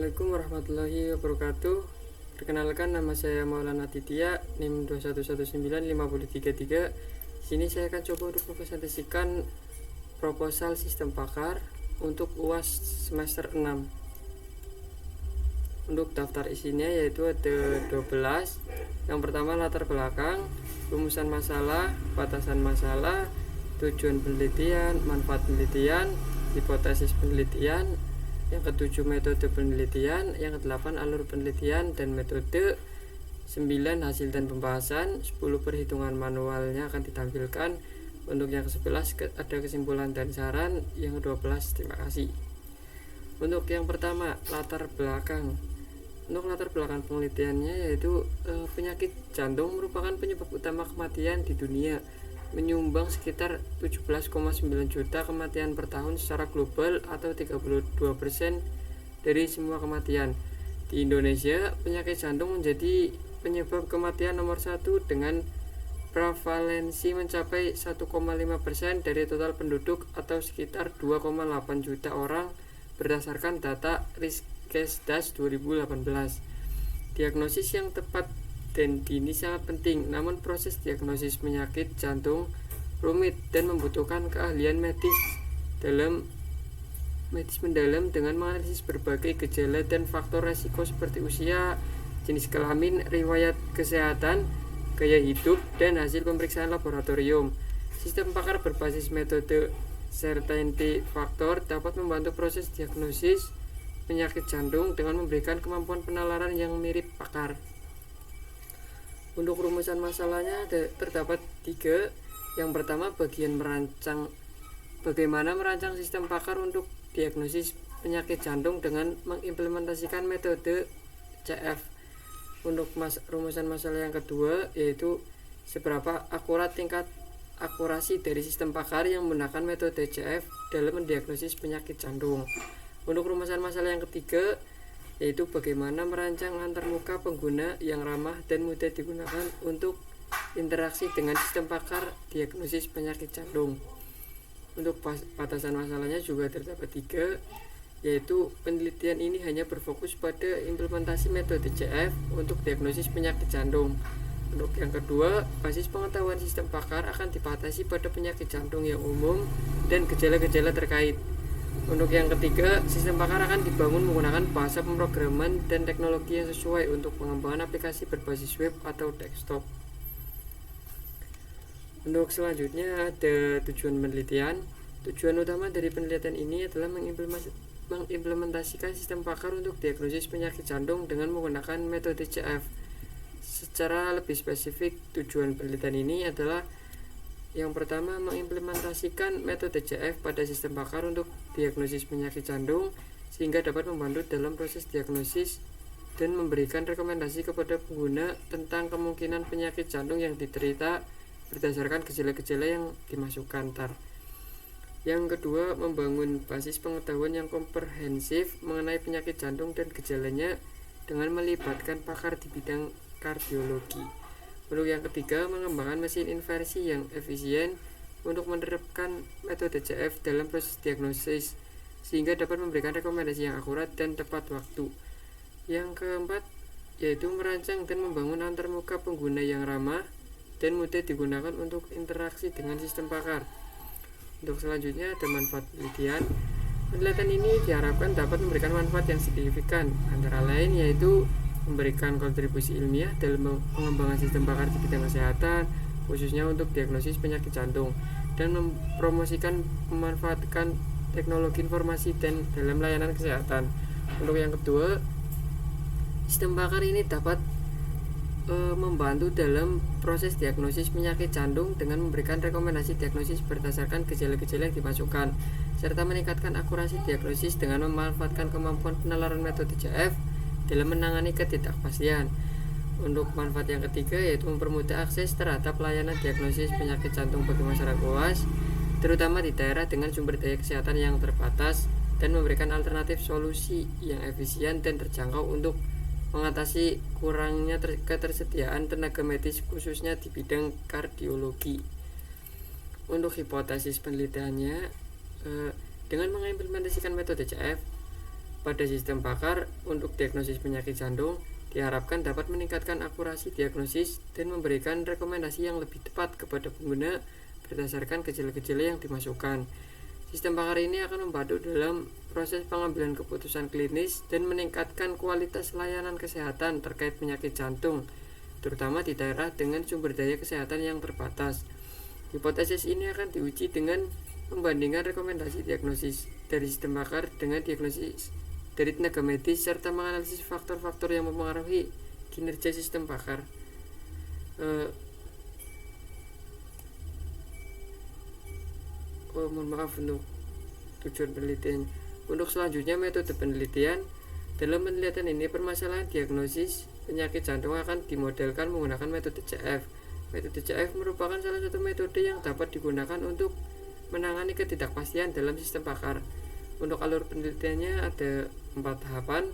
Assalamualaikum warahmatullahi wabarakatuh. Perkenalkan, nama saya Maulana Aditya, NIM 2119533. Sini saya akan coba untuk mempresentasikan proposal sistem pakar untuk UAS semester 6. Untuk daftar isinya yaitu ada 12. Yang pertama latar belakang, rumusan masalah, batasan masalah, tujuan penelitian, manfaat penelitian, hipotesis penelitian. Yang ke-7 metode penelitian, yang ke-8 alur penelitian dan metode, 9 hasil dan pembahasan, 10 perhitungan manualnya akan ditampilkan. Untuk yang ke-11 ada kesimpulan dan saran, yang ke-12 terima kasih. Untuk yang pertama latar belakang. Untuk latar belakang penelitiannya yaitu penyakit jantung merupakan penyebab utama kematian di dunia, menyumbang sekitar 17,9 juta kematian per tahun secara global atau 32% dari semua kematian. Di Indonesia, penyakit jantung menjadi penyebab kematian nomor 1 dengan prevalensi mencapai 1,5% dari total penduduk atau sekitar 2,8 juta orang berdasarkan data Riskesdas 2018. Diagnosis yang tepat dan dini sangat penting, namun proses diagnosis penyakit jantung rumit dan membutuhkan keahlian medis mendalam dengan menganalisis berbagai gejala dan faktor resiko seperti usia, jenis kelamin, riwayat kesehatan, gaya hidup, dan hasil pemeriksaan laboratorium. Sistem pakar berbasis metode certainty factor dapat membantu proses diagnosis penyakit jantung dengan memberikan kemampuan penalaran yang mirip pakar. Untuk rumusan masalahnya terdapat 3. Yang pertama, bagaimana merancang sistem pakar untuk diagnosis penyakit jantung dengan mengimplementasikan metode CF. Untuk rumusan masalah yang kedua yaitu seberapa akurat tingkat akurasi dari sistem pakar yang menggunakan metode CF dalam mendiagnosis penyakit jantung. Untuk rumusan masalah yang ketiga yaitu bagaimana merancang antarmuka pengguna yang ramah dan mudah digunakan untuk interaksi dengan sistem pakar diagnosis penyakit jantung. Untuk batasan masalahnya juga terdapat 3, yaitu penelitian ini hanya berfokus pada implementasi metode CF untuk diagnosis penyakit jantung. Untuk yang kedua, basis pengetahuan sistem pakar akan dibatasi pada penyakit jantung yang umum dan gejala-gejala terkait. Untuk yang ketiga, sistem pakar akan dibangun menggunakan bahasa pemrograman dan teknologi yang sesuai untuk pengembangan aplikasi berbasis web atau desktop. Untuk selanjutnya ada tujuan penelitian. Tujuan utama dari penelitian ini adalah mengimplementasikan sistem pakar untuk diagnosis penyakit jantung dengan menggunakan metode CF. Secara lebih spesifik, tujuan penelitian ini adalah yang pertama, mengimplementasikan metode CF pada sistem pakar untuk diagnosis penyakit jantung sehingga dapat membantu dalam proses diagnosis dan memberikan rekomendasi kepada pengguna tentang kemungkinan penyakit jantung yang diderita berdasarkan gejala-gejala yang dimasukkan. Yang kedua, membangun basis pengetahuan yang komprehensif mengenai penyakit jantung dan gejalanya dengan melibatkan pakar di bidang kardiologi. Untuk yang ketiga, mengembangkan mesin inversi yang efisien untuk menerapkan metode CF dalam proses diagnosis sehingga dapat memberikan rekomendasi yang akurat dan tepat waktu. Yang keempat, yaitu merancang dan membangun antarmuka pengguna yang ramah dan mudah digunakan untuk interaksi dengan sistem pakar. Untuk selanjutnya ada manfaat penelitian. Penelitian ini diharapkan dapat memberikan manfaat yang signifikan, antara lain yaitu memberikan kontribusi ilmiah dalam pengembangan sistem pakar di bidang kesehatan, khususnya untuk diagnosis penyakit jantung, dan mempromosikan memanfaatkan teknologi informasi dan dalam layanan kesehatan. Untuk yang kedua, sistem pakar ini dapat membantu dalam proses diagnosis penyakit jantung dengan memberikan rekomendasi diagnosis berdasarkan gejala-gejala yang dimasukkan, serta meningkatkan akurasi diagnosis dengan memanfaatkan kemampuan penalaran metode CF dalam menangani ketidakpastian. Untuk manfaat yang ketiga yaitu mempermudah akses terhadap layanan diagnosis penyakit jantung bagi masyarakat luas, terutama di daerah dengan sumber daya kesehatan yang terbatas, dan memberikan alternatif solusi yang efisien dan terjangkau untuk mengatasi kurangnya ketersediaan tenaga medis khususnya di bidang kardiologi. Untuk hipotesis penelitiannya, dengan mengimplementasikan metode CF, pada sistem Pakar untuk diagnosis penyakit jantung diharapkan dapat meningkatkan akurasi diagnosis dan memberikan rekomendasi yang lebih tepat kepada pengguna berdasarkan gejala-gejala yang dimasukkan. Sistem Pakar ini akan membantu dalam proses pengambilan keputusan klinis dan meningkatkan kualitas layanan kesehatan terkait penyakit jantung, terutama di daerah dengan sumber daya kesehatan yang terbatas. Hipotesis ini akan diuji dengan membandingkan rekomendasi diagnosis dari sistem Pakar dengan diagnosis dari tenaga medis serta menganalisis faktor-faktor yang mempengaruhi kinerja sistem Pakar. Mohon maaf untuk tujuan penelitian. Untuk selanjutnya metode penelitian. Dalam penelitian ini permasalahan diagnosis penyakit jantung akan dimodelkan menggunakan metode CF. Metode CF merupakan salah satu metode yang dapat digunakan untuk menangani ketidakpastian dalam sistem Pakar. Untuk alur penelitiannya ada 4 tahapan.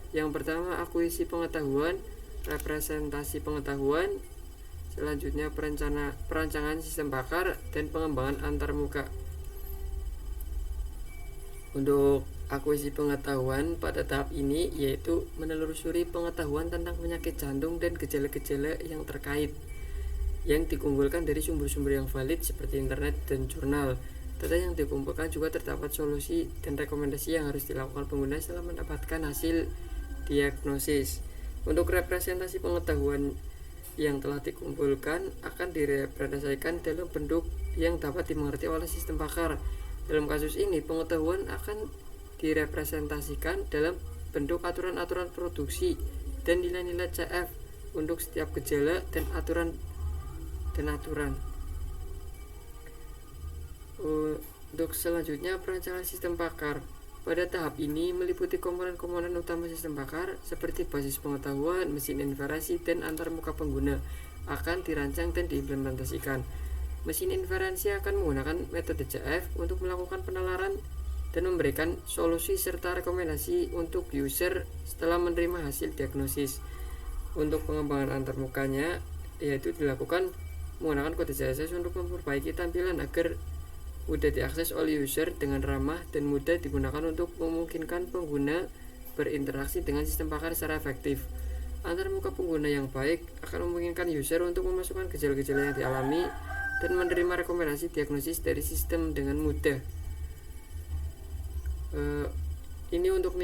Yang pertama akuisisi pengetahuan, representasi pengetahuan, selanjutnya perancangan sistem Pakar, dan pengembangan antarmuka. Untuk akuisisi pengetahuan pada tahap ini yaitu menelusuri pengetahuan tentang penyakit jantung dan gejala-gejala yang terkait yang dikumpulkan dari sumber-sumber yang valid seperti internet dan jurnal. Data yang dikumpulkan juga terdapat solusi dan rekomendasi yang harus dilakukan pengguna setelah mendapatkan hasil diagnosis. Untuk representasi pengetahuan yang telah dikumpulkan akan direpresentasikan dalam bentuk yang dapat dimengerti oleh sistem Pakar. Dalam kasus ini, pengetahuan akan direpresentasikan dalam bentuk aturan-aturan produksi dan nilai-nilai CF untuk setiap gejala dan aturan. Untuk selanjutnya, perancangan sistem Pakar. Pada tahap ini meliputi komponen-komponen utama sistem Pakar seperti basis pengetahuan, mesin inferensi, dan antarmuka pengguna akan dirancang dan diimplementasikan. Mesin inferensi akan menggunakan metode CF untuk melakukan penalaran dan memberikan solusi serta rekomendasi untuk user setelah menerima hasil diagnosis. Untuk pengembangan antarmukanya yaitu dilakukan menggunakan kode CSS untuk memperbaiki tampilan agar mudah diakses oleh user dengan ramah dan mudah digunakan untuk memungkinkan pengguna berinteraksi dengan sistem Pakar secara efektif. Antarmuka pengguna yang baik akan memungkinkan user untuk memasukkan gejala-gejala yang dialami dan menerima rekomendasi diagnosis dari sistem dengan mudah. Ini untuk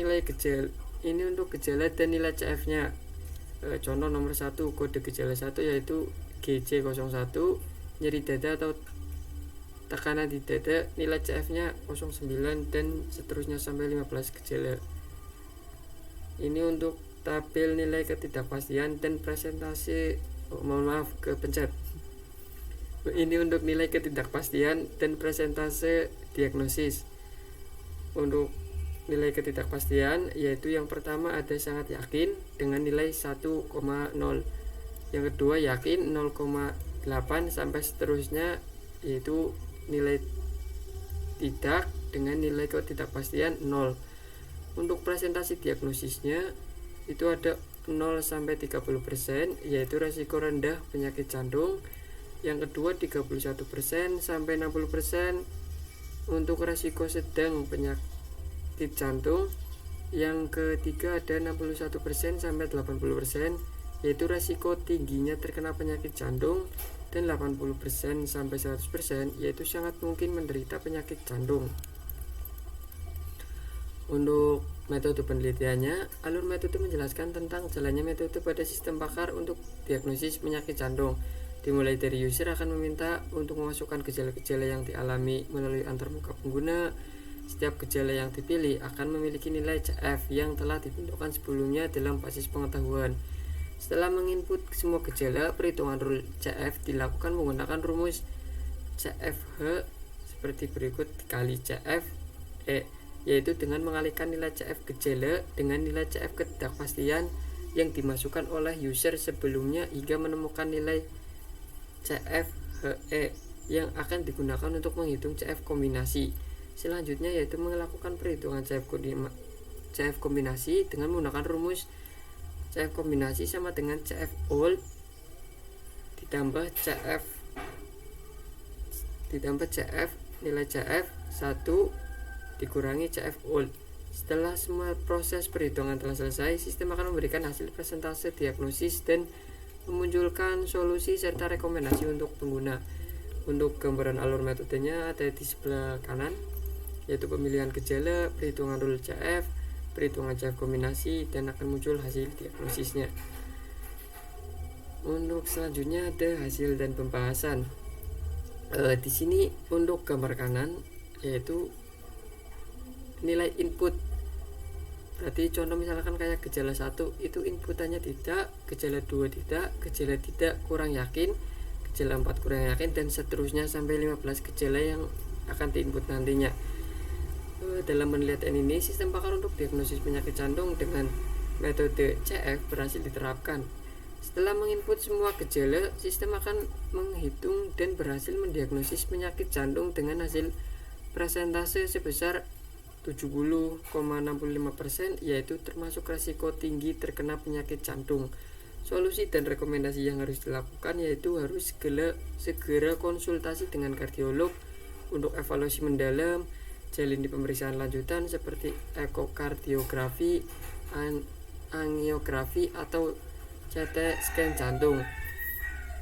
gejala dan nilai CF-nya. Contoh nomor 1 kode gejala 1 yaitu GJ01, nyeri dada atau tekanan di dada, nilai CF-nya 09 dan seterusnya sampai 15 gejala. Ini untuk tabel nilai ketidakpastian dan presentasi. Kepencet. Ini untuk nilai ketidakpastian dan presentase diagnosis. Untuk nilai ketidakpastian yaitu yang pertama ada sangat yakin dengan nilai 1,0, yang kedua yakin 0,8 sampai seterusnya yaitu nilai tidak dengan nilai ketidakpastian 0. Untuk presentasi diagnosisnya itu ada 0 sampai 30% yaitu resiko rendah penyakit jantung. Yang kedua 31% sampai 60% untuk resiko sedang penyakit jantung. Yang ketiga ada 61% sampai 80% yaitu resiko tingginya terkena penyakit jantung, dan 80% sampai 100% yaitu sangat mungkin menderita penyakit jantung. Untuk metode penelitiannya, alur metode menjelaskan tentang jalannya metode pada sistem Pakar untuk diagnosis penyakit jantung. Dimulai dari user akan meminta untuk memasukkan gejala-gejala yang dialami melalui antarmuka pengguna. Setiap gejala yang dipilih akan memiliki nilai CF yang telah ditentukan sebelumnya dalam basis pengetahuan. Setelah menginput semua gejala, perhitungan rule CF dilakukan menggunakan rumus CFH seperti berikut dikali CFE, yaitu dengan mengalihkan nilai CF gejala dengan nilai CF ketidakpastian yang dimasukkan oleh user sebelumnya hingga menemukan nilai CFHE yang akan digunakan untuk menghitung CF kombinasi. Selanjutnya yaitu melakukan perhitungan CF kombinasi dengan menggunakan rumus CF kombinasi sama dengan CF old ditambah CF nilai CF 1 dikurangi CF old Setelah semua proses perhitungan telah selesai, sistem akan memberikan hasil persentase diagnosis dan memunculkan solusi serta rekomendasi untuk pengguna. Untuk gambaran alur metodenya ada di sebelah kanan, yaitu pemilihan gejala, perhitungan rule CF, perhitungan CF kombinasi, dan akan muncul hasil diagnosisnya. Untuk selanjutnya ada hasil dan pembahasan. Di sini untuk gambar kanan yaitu nilai input. Berarti contoh misalkan kayak gejala 1 itu inputannya tidak, gejala 2 tidak, gejala tidak kurang yakin, gejala 4 kurang yakin, dan seterusnya sampai 15 gejala yang akan diinput nantinya. Dalam penelitian ini, sistem pakar untuk diagnosis penyakit jantung dengan metode CF berhasil diterapkan. Setelah menginput semua gejala, sistem akan menghitung dan berhasil mendiagnosis penyakit jantung dengan hasil persentase sebesar 70,65%, yaitu termasuk risiko tinggi terkena penyakit jantung. Solusi dan rekomendasi yang harus dilakukan yaitu harus segera konsultasi dengan kardiolog untuk evaluasi mendalam, jalani pemeriksaan lanjutan seperti ekokardiografi, angiografi, atau CT scan jantung.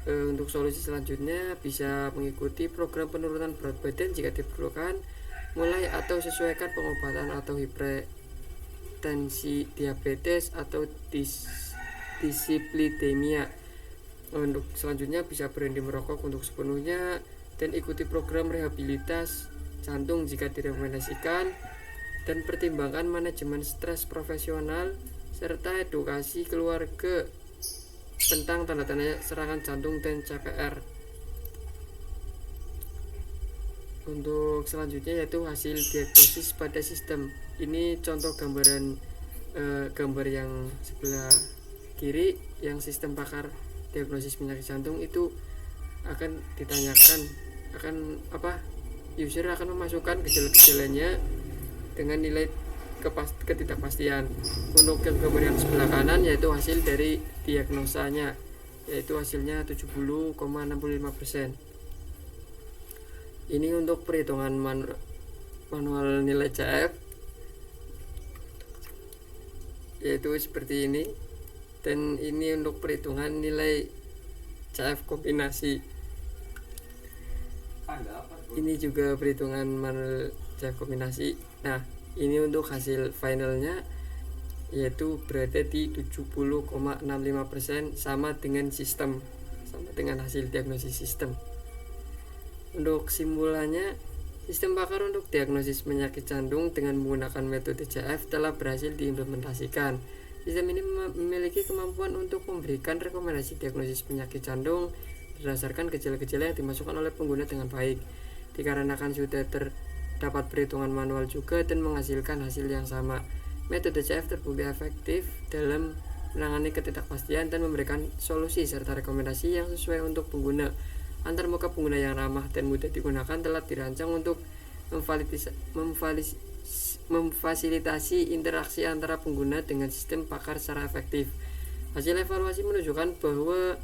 Untuk solusi selanjutnya bisa mengikuti program penurunan berat badan jika diperlukan, mulai atau sesuaikan pengobatan atau hipertensi, diabetes, atau dislipidemia. Untuk selanjutnya bisa berhenti merokok untuk sepenuhnya dan ikuti program rehabilitas jantung jika direkomendasikan, dan pertimbangkan manajemen stres profesional serta edukasi keluarga tentang tanda-tanda serangan jantung dan CPR. Untuk selanjutnya yaitu hasil diagnosis pada sistem. Ini contoh gambar yang sebelah kiri, yang sistem pakar diagnosis penyakit jantung itu akan ditanyakan user akan memasukkan gejala-gejalanya dengan nilai ketidakpastian. Untuk gambar yang sebelah kanan yaitu hasil dari diagnosanya, yaitu hasilnya 70,65%. Ini untuk perhitungan manual nilai CF, yaitu seperti ini, dan ini untuk perhitungan nilai CF kombinasi. Ini juga perhitungan manual CF kombinasi. Nah, ini untuk hasil finalnya yaitu berada di 70,65%, sama dengan hasil diagnosis sistem. Untuk simpulannya, sistem pakar untuk diagnosis penyakit jantung dengan menggunakan metode CF telah berhasil diimplementasikan. Sistem ini memiliki kemampuan untuk memberikan rekomendasi diagnosis penyakit jantung berdasarkan gejala-gejala yang dimasukkan oleh pengguna dengan baik, dikarenakan sudah terdapat perhitungan manual juga dan menghasilkan hasil yang sama. Metode CF terbukti efektif dalam menangani ketidakpastian dan memberikan solusi serta rekomendasi yang sesuai untuk pengguna. Antarmuka pengguna yang ramah dan mudah digunakan telah dirancang untuk memfasilitasi interaksi antara pengguna dengan sistem pakar secara efektif. Hasil evaluasi menunjukkan bahwa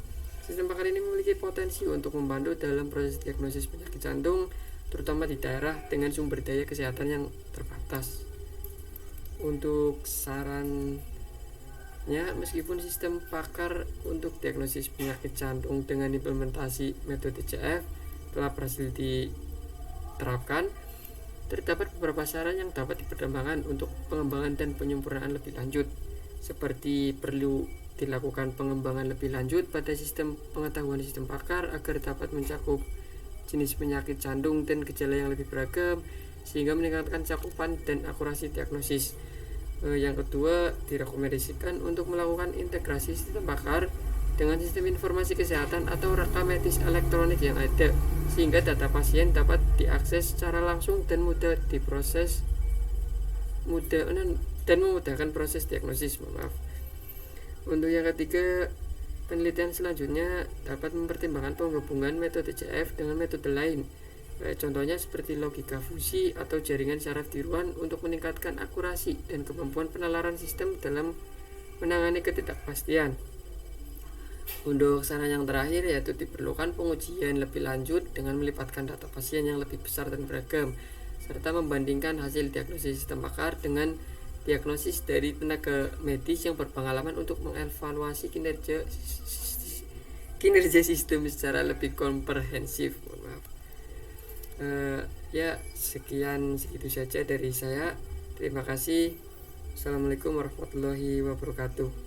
sistem pakar ini memiliki potensi untuk membantu dalam proses diagnosis penyakit jantung, terutama di daerah dengan sumber daya kesehatan yang terbatas. Untuk sarannya, meskipun sistem pakar untuk diagnosis penyakit jantung dengan implementasi metode CF telah berhasil diterapkan, terdapat beberapa saran yang dapat dipertimbangkan untuk pengembangan dan penyempurnaan lebih lanjut, seperti perlu dilakukan pengembangan lebih lanjut pada sistem pengetahuan sistem pakar agar dapat mencakup jenis penyakit jantung dan gejala yang lebih beragam, sehingga meningkatkan cakupan dan akurasi diagnosis. Yang kedua, direkomendasikan untuk melakukan integrasi sistem pakar dengan sistem informasi kesehatan atau rekam medis elektronik yang ada, sehingga data pasien dapat diakses secara langsung dan mudah diproses dan memudahkan proses diagnosis. Untuk yang ketiga, penelitian selanjutnya dapat mempertimbangkan penghubungan metode CF dengan metode lain, contohnya seperti logika fusi atau jaringan syaraf tiruan untuk meningkatkan akurasi dan kemampuan penalaran sistem dalam menangani ketidakpastian. Untuk saran yang terakhir yaitu diperlukan pengujian lebih lanjut dengan melibatkan data pasien yang lebih besar dan beragam, serta membandingkan hasil diagnosis sistem pakar dengan diagnosis dari tenaga medis yang berpengalaman untuk mengevaluasi kinerja sistem secara lebih komprehensif. Mohon maaf. Ya, segitu saja dari saya. Terima kasih. Assalamualaikum warahmatullahi wabarakatuh.